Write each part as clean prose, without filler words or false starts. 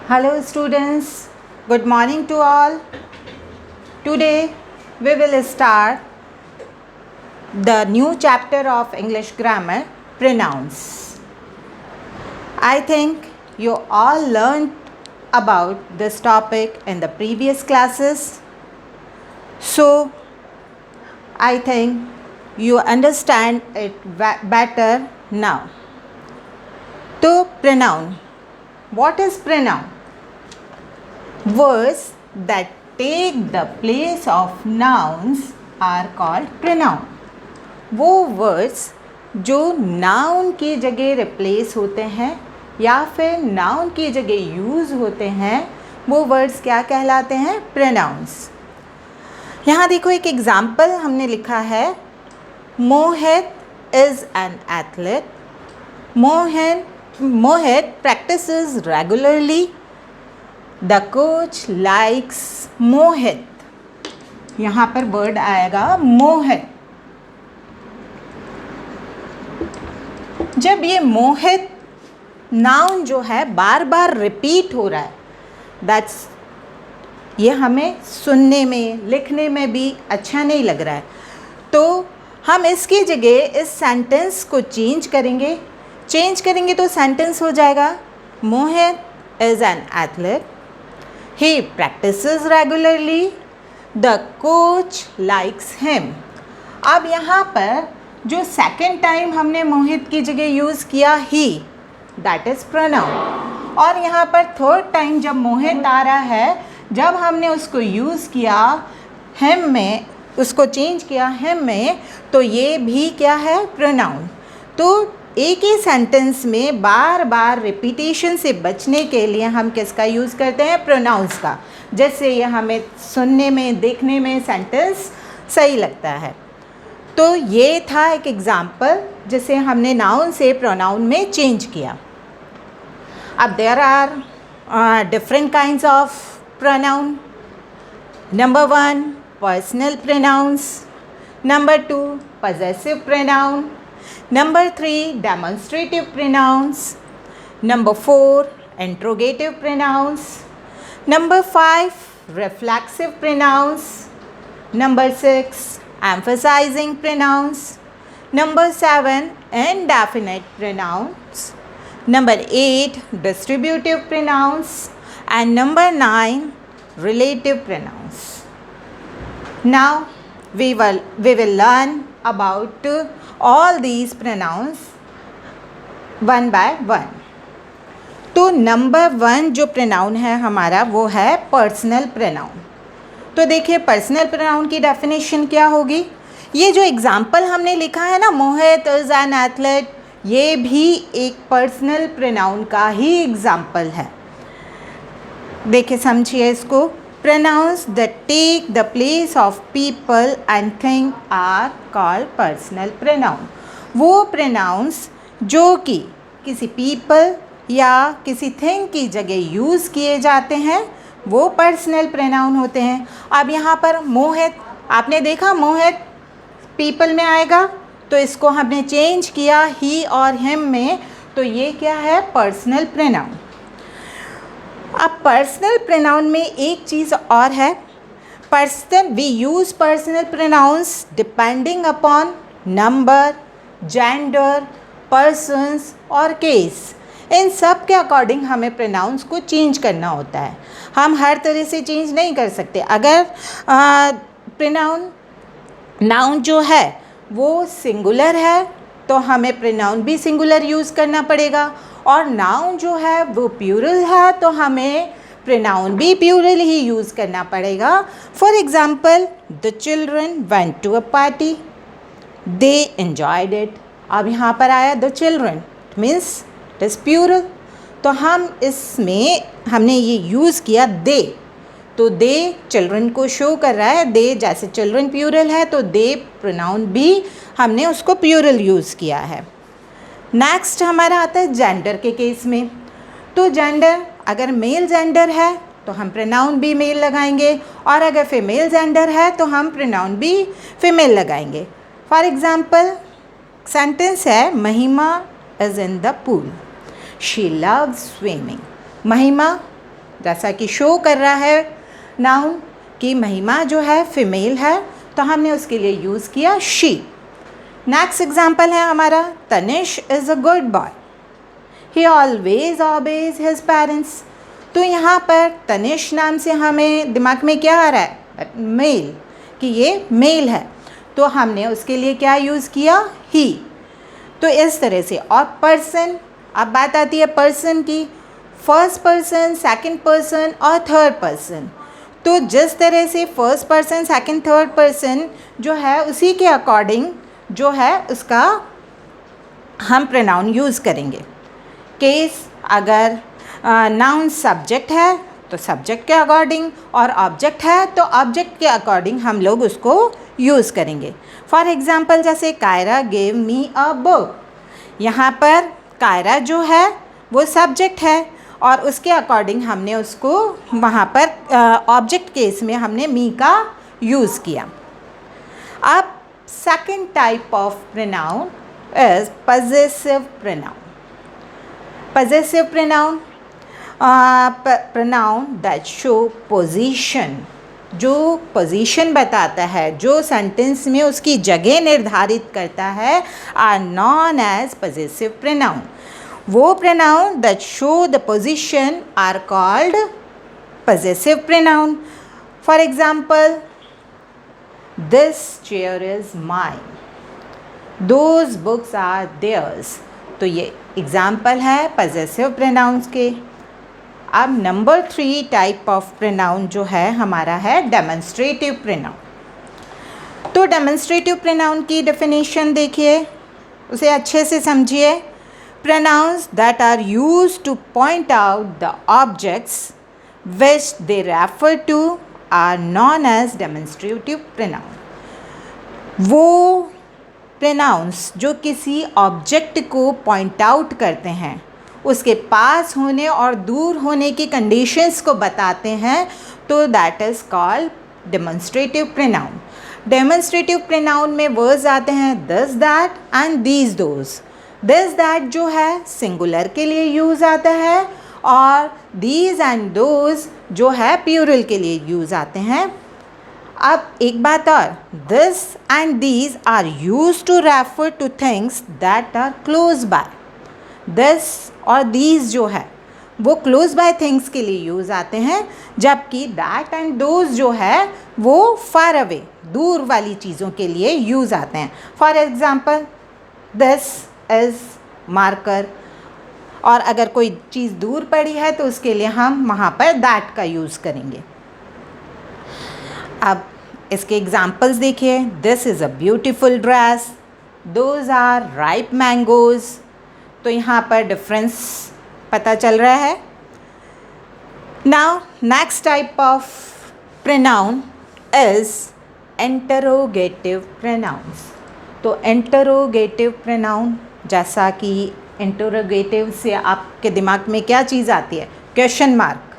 Hello students, good morning to all. Today we will start the new chapter of English grammar, pronouns. I think you all learned about this topic in the previous classes. So I think you understand it better now. So pronoun. What is pronoun? Words that take the place of nouns are called pronoun. वो words जो noun की जगह replace होते हैं या फिर noun की जगह यूज़ होते हैं वो वर्ड्स क्या कहलाते हैं? प्रोनाउंस. यहाँ देखो एक एग्ज़ाम्पल हमने लिखा है. Mohit is an athlete. Mohit practises regularly. The coach likes Mohit. यहाँ पर वर्ड आएगा मोहित. जब ये मोहित नाउन जो है बार बार रिपीट हो रहा है, दैट्स ये हमें सुनने में लिखने में भी अच्छा नहीं लग रहा है, तो हम इसकी जगह इस सेंटेंस को चेंज करेंगे तो सेंटेंस हो जाएगा Mohit is an athlete. He practices regularly. The coach likes him. अब यहाँ पर जो सेकेंड टाइम हमने मोहित की जगह यूज़ किया he, that is pronoun. और यहाँ पर थर्ड टाइम जब मोहित आ रहा है, जब हमने उसको यूज़ किया him में, उसको चेंज किया him में, तो ये भी क्या है? pronoun. तो एक ही सेंटेंस में बार बार रिपीटेशन से बचने के लिए हम किसका यूज़ करते हैं? प्रोनाउंस का. जैसे ये हमें सुनने में देखने में सेंटेंस सही लगता है. तो ये था एक एग्ज़ाम्पल जिसे हमने नाउन से प्रोनाउन में चेंज किया. अब there are different kinds of pronoun. Number 1 personal pronouns. Number 2 possessive pronoun. Number 3 demonstrative pronouns. Number 4 interrogative pronouns. Number 5 reflexive pronouns. Number 6 emphasizing pronouns. Number 7 indefinite pronouns. Number 8 distributive pronouns. And number 9 relative pronouns. Now we will learn about all these pronouns one by one. तो number 1 जो pronoun है हमारा वो है personal pronoun. तो देखिए personal pronoun की definition क्या होगी. ये जो एग्ज़ाम्पल हमने लिखा है ना, मोहित इज़ एन एथलीट, ये भी एक पर्सनल प्रोनाउन का ही एग्ज़ाम्पल है. देखिए समझिए इसको. Pronouns that take the place of people and thing are called personal pronoun. वो pronouns जो कि किसी people या किसी thing की जगह यूज़ किए जाते हैं वो personal pronoun होते हैं. अब यहाँ पर मोहित, आपने देखा मोहित people में आएगा तो इसको हमने चेंज किया he और him में, तो ये क्या है? personal pronoun. अब पर्सनल प्रोनाउन में एक चीज़ और है. We use personal pronouns depending upon number, gender, persons और केस. इन सब के अकॉर्डिंग हमें प्रोनाउंस को चेंज करना होता है. हम हर तरह से चेंज नहीं कर सकते. अगर प्रोनाउन नाउन जो है वो सिंगुलर है तो हमें प्रोनाउन भी सिंगुलर यूज़ करना पड़ेगा, और नाउन जो है वो प्लूरल है तो हमें प्रोनाउन भी प्लूरल ही यूज़ करना पड़ेगा. For example the children went to a party, they enjoyed it. अब यहाँ पर आया the children, it means it is plural, तो हम इसमें हमने ये यूज़ किया दे. तो दे चिल्ड्रन को शो कर रहा है. दे जैसे चिल्ड्रन प्लूरल है तो दे प्रोनाउन भी हमने उसको प्लूरल यूज़ किया है. नेक्स्ट हमारा आता है जेंडर के केस में. तो जेंडर अगर मेल जेंडर है तो हम प्रोनाउन भी मेल लगाएंगे, और अगर फीमेल जेंडर है तो हम प्रोनाउन भी फीमेल लगाएंगे. फॉर एग्ज़ाम्पल सेंटेंस है महिमा is in the pool. She loves swimming. महिमा जैसा कि शो कर रहा है नाउन कि महिमा जो है फीमेल है, तो हमने उसके लिए यूज़ किया शी। नेक्स्ट एग्जाम्पल है हमारा, Tanish is a good boy, he always obeys his parents. तो यहाँ पर तनिष नाम से हमें दिमाग में क्या आ रहा है, मेल, कि ये मेल है, तो हमने उसके लिए क्या यूज़ किया, ही। तो इस तरह से। और पर्सन, अब बात आती है पर्सन की, फर्स्ट पर्सन, सेकंड पर्सन और थर्ड पर्सन। तो जिस तरह से first person, second, third person जो है उसी के अकॉर्डिंग जो है उसका हम प्रोनाउन यूज़ करेंगे। केस, अगर नाउन सब्जेक्ट है तो सब्जेक्ट के अकॉर्डिंग, और ऑब्जेक्ट है तो ऑब्जेक्ट के अकॉर्डिंग हम लोग उसको यूज़ करेंगे। फॉर एग्ज़ाम्पल जैसे Kyra gave me a book, यहाँ पर कायरा जो है वो सब्जेक्ट है और उसके अकॉर्डिंग हमने उसको वहाँ पर ऑब्जेक्ट केस में हमने मी का यूज़ किया। अब second type of pronoun is possessive pronoun. Possessive pronoun, pronoun that show position, जो पोजीशन बताता है, जो सेंटेंस में उसकी जगह निर्धारित करता है, are known as possessive pronoun. वो pronoun that show the position are called possessive pronoun. For example, this chair is mine, those books are theirs. तो ये एग्जाम्पल है पजेसिव प्रोनाउंस के। अब नंबर 3 टाइप ऑफ प्रोनाउन जो है हमारा है डेमोन्स्ट्रेटिव प्रोनाउन। तो डेमोन्स्ट्रेटिव प्रोनाउन की डेफिनेशन देखिए, उसे अच्छे से समझिए। Pronouns that are used to point out the objects which they refer to are known as demonstrative pronoun. वो प्रोनाउंस जो किसी ऑब्जेक्ट को पॉइंट आउट करते हैं, उसके पास होने और दूर होने की कंडीशंस को बताते हैं, तो that is called demonstrative pronoun. Demonstrative pronoun में वर्ड्स आते हैं this, that and these, those. This that जो है सिंगुलर के लिए यूज़ आता है और दीज एंड दोज जो है प्लूरल के लिए यूज़ आते हैं। अब एक बात और, this and these are used to refer to things that are close by. This और दीज जो है वो क्लोज बाय थिंग्स के लिए यूज़ आते हैं, जबकि दैट एंड दोज जो है वो फार अवे, दूर वाली चीज़ों के लिए यूज़ आते हैं। For example, this is marker, और अगर कोई चीज़ दूर पड़ी है तो उसके लिए हम वहाँ पर दैट का यूज़ करेंगे। अब इसके एग्जाम्पल्स देखिए, this is a beautiful dress, those are ripe mangoes. तो यहाँ पर डिफरेंस पता चल रहा है। Now next type of pronoun is interrogative pronouns. तो इंटरोगेटिव प्रोनाउन, जैसा कि इंटरोगेटिव से आपके दिमाग में क्या चीज़ आती है, क्वेश्चन मार्क।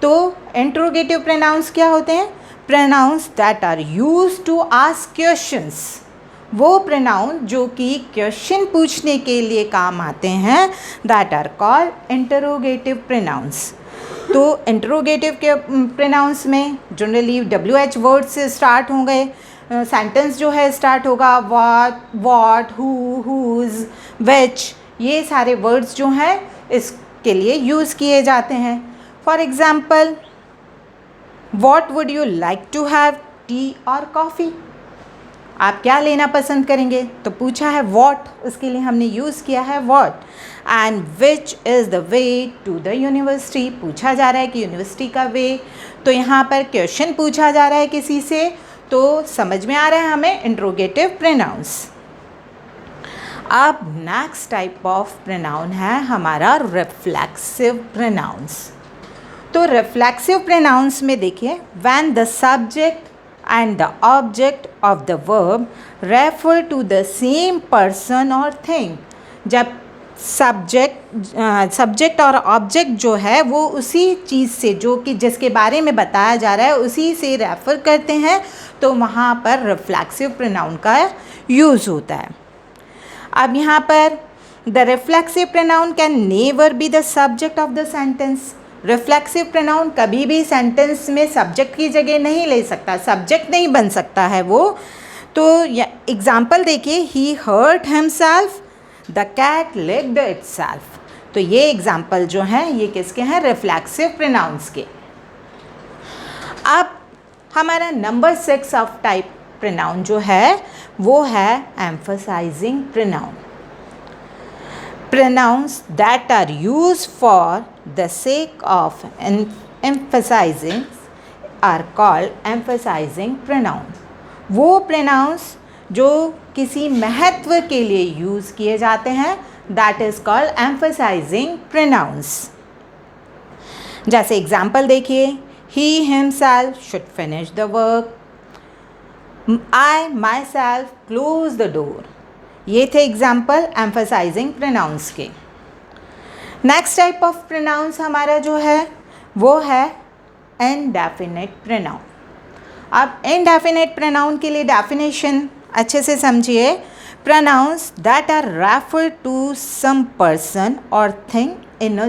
तो इंटरोगेटिव प्रोनाउंस क्या होते हैं, pronouns that are used to ask questions. वो प्रोनाउन जो कि क्वेश्चन पूछने के लिए काम आते हैं, that are called interrogative pronouns. तो इंटरोगेटिव के प्रोनाउंस में जनरली WH वर्ड से स्टार्ट होंगे, सेंटेंस जो है स्टार्ट होगा व्हाट, हु, हुज, विच, ये सारे वर्ड्स जो हैं इसके लिए यूज़ किए जाते हैं। For example, what would you like to have, tea और कॉफ़ी। आप क्या लेना पसंद करेंगे, तो पूछा है व्हाट, उसके लिए हमने यूज़ किया है what. And which is the way to the university, पूछा जा रहा है कि यूनिवर्सिटी का वे। तो यहाँ पर क्वेश्चन पूछा जा रहा है किसी से, तो समझ में आ रहा है हमें इंट्रोगेटिव प्रोनाउंस। अब नेक्स्ट टाइप ऑफ प्रोनाउन है हमारा रिफ्लेक्सिव प्रोनाउंस। तो रिफ्लेक्सिव प्रोनाउंस में देखिए, when the subject and the object of the verb refer to the same person or thing। जब सब्जेक्ट और ऑब्जेक्ट जो है वो उसी चीज़ से, जो कि जिसके बारे में बताया जा रहा है, उसी से रेफ़र करते हैं, तो वहाँ पर रिफ्लेक्सिव प्रोनाउन का यूज़ होता है। अब यहाँ पर the reflexive pronoun can never be the subject of the sentence. Reflexive pronoun कभी भी सेंटेंस में सब्जेक्ट की जगह नहीं ले सकता, सब्जेक्ट नहीं बन सकता है वो। तो एग्जाम्पल देखिए, he hurt himself, the cat licked itself. तो ये एग्जाम्पल जो हैं ये किसके हैं? रिफ्लेक्सिव प्रोनाउंस के। अब हमारा नंबर 6 ऑफ टाइप प्रोनाउन जो है वो है emphasising pronoun. Pronouns that are used for the sake of emphasizing are called emphasizing pronoun। वो pronouns जो किसी महत्व के लिए यूज़ किए जाते हैं, that is called emphasizing pronouns। जैसे एग्जाम्पल देखिए, he himself should finish the work, I myself close the door। ये थे एग्जाम्पल एम्फसाइजिंग प्रोनाउंस के। नेक्स्ट टाइप ऑफ प्रोनाउंस हमारा जो है वो है इनडेफिनिट प्रोनाउन। अब इनडेफिनिट प्रोनाउन के लिए डेफिनेशन अच्छे से समझिए। Pronouns that are refer to some person or thing in a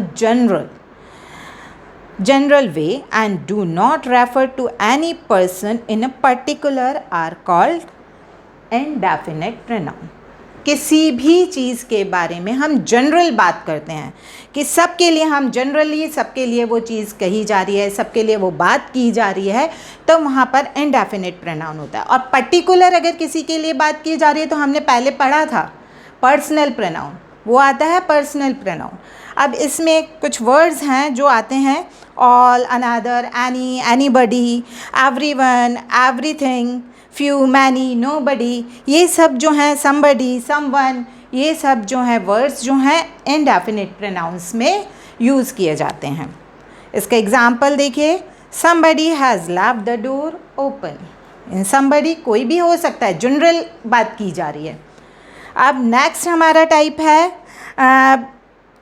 general way and do not refer to any person in a particular are called indefinite pronoun। किसी भी चीज़ के बारे में हम जनरल बात करते हैं कि सबके लिए, हम जनरली सबके लिए वो चीज़ कही जा रही है, सबके लिए वो बात की जा रही है, तो वहाँ पर इनडेफिनिट प्रोनाउन होता है। और पर्टिकुलर अगर किसी के लिए बात की जा रही है तो हमने पहले पढ़ा था पर्सनल प्रोनाउन, वो आता है पर्सनल प्रोनाउन। अब इसमें कुछ वर्ड्स हैं जो आते हैं, all, another, any, anybody, everyone, everything, few, many, nobody, ये सब जो हैं, समबडी, समवन, ये सब जो हैं वर्ड्स जो हैं इनडेफिनिट प्रोनाउंस में यूज़ किए जाते हैं। इसका एग्जांपल देखिए, somebody has left the door open. Somebody कोई भी हो सकता है, जनरल बात की जा रही है। अब नेक्स्ट हमारा टाइप है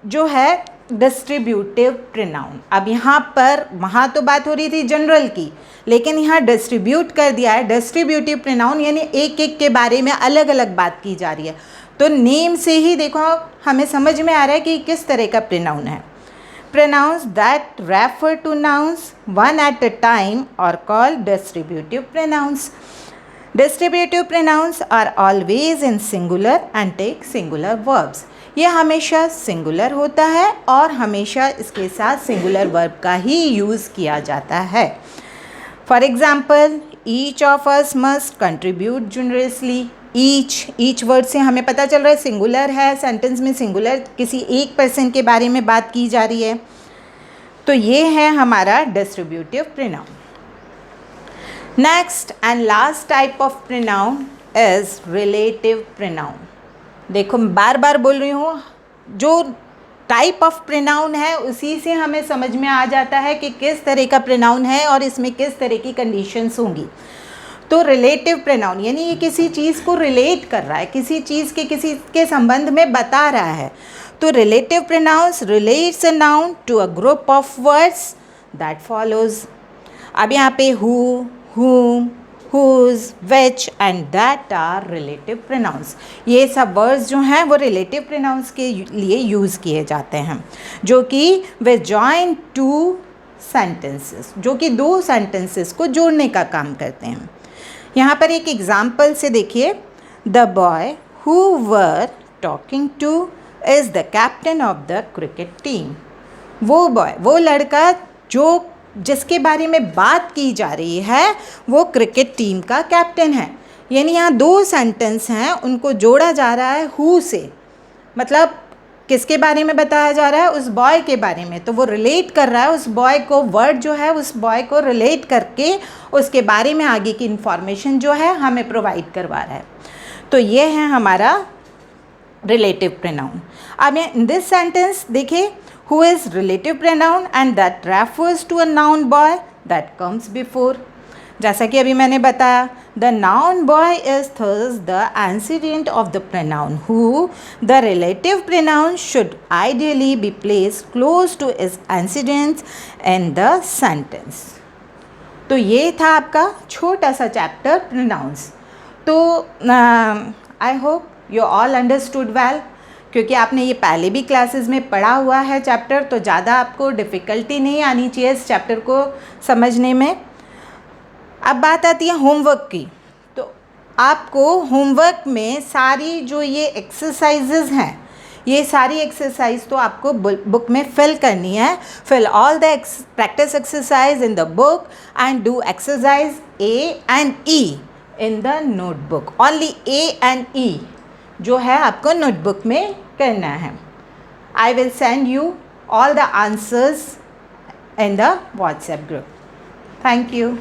जो है डिस्ट्रीब्यूटिव प्रोनाउन। अब यहाँ पर, वहाँ तो बात हो रही थी जनरल की, लेकिन यहाँ डिस्ट्रीब्यूट कर दिया है। डिस्ट्रीब्यूटिव प्रोनाउन यानी एक एक के बारे में अलग अलग बात की जा रही है। तो नेम से ही देखो हमें समझ में आ रहा है कि किस तरह का प्रोनाउन है। Pronouns that refer to nouns one at a time are called distributive pronouns. Distributive pronouns are always in singular and take singular verbs. ये हमेशा सिंगुलर होता है और हमेशा इसके साथ सिंगुलर वर्ब का ही यूज़ किया जाता है। For example, each of us must contribute generously. Each word से हमें पता चल रहा है सिंगुलर है, सेंटेंस में सिंगुलर किसी एक पर्सन के बारे में बात की जा रही है। तो ये है हमारा distributive pronoun. Next and last type of pronoun is relative pronoun. देखो बार बार बोल रही हूँ, जो टाइप ऑफ प्रोनाउन है उसी से हमें समझ में आ जाता है कि किस तरह का प्रोनाउन है और इसमें किस तरह की कंडीशंस होंगी। तो रिलेटिव प्रोनाउन यानी ये किसी चीज़ को रिलेट कर रहा है, किसी चीज़ के किसी के संबंध में बता रहा है। तो relative pronouns relates a noun to a group of words that follows. अब यहाँ पे who, whom, whose, which and that are relative pronouns। ये सब वर्ड्स जो हैं वो रिलेटिव प्रोनाउंस के लिए यूज़ किए जाते हैं, जो कि वे जॉइन टू सेंटेंसेस, जो कि दो सेंटेंसेस को जोड़ने का काम करते हैं। यहाँ पर एक एग्जाम्पल से देखिए, the boy who were talking two is the captain of the cricket team. वो बॉय, वो लड़का जो जिसके बारे में बात की जा रही है वो क्रिकेट टीम का कैप्टन है। यानी यहाँ दो सेंटेंस हैं, उनको जोड़ा जा रहा है हु से, मतलब किसके बारे में बताया जा रहा है, उस बॉय के बारे में। तो वो रिलेट कर रहा है उस बॉय को, वर्ड जो है उस बॉय को रिलेट करके उसके बारे में आगे की इन्फॉर्मेशन जो है हमें प्रोवाइड करवा रहा है। तो ये है हमारा रिलेटिव प्रोनाउन। अब इन दिस सेंटेंस देखिए, who is relative pronoun and that refers to a noun boy that comes before। जैसा कि अभी मैंने बताया, the noun boy is thus the antecedent of the pronoun who। the relative pronoun should ideally be placed close to its antecedent in the sentence। तो ये था आपका छोटा सा चैप्टर प्रोनाउंस। तो I hope you all understood well क्योंकि आपने ये पहले भी क्लासेस में पढ़ा हुआ है चैप्टर, तो ज़्यादा आपको डिफ़िकल्टी नहीं आनी चाहिए इस चैप्टर को समझने में। अब बात आती है होमवर्क की। तो आपको होमवर्क में सारी जो ये एक्सरसाइजेज हैं, ये सारी एक्सरसाइज तो आपको बुक में फिल करनी है। Fill all the practice exercise in the book and do exercise A and E in the notebook. Only A and E जो है आपको नोटबुक में करना है। I will send you all the answers in the WhatsApp group. Thank you.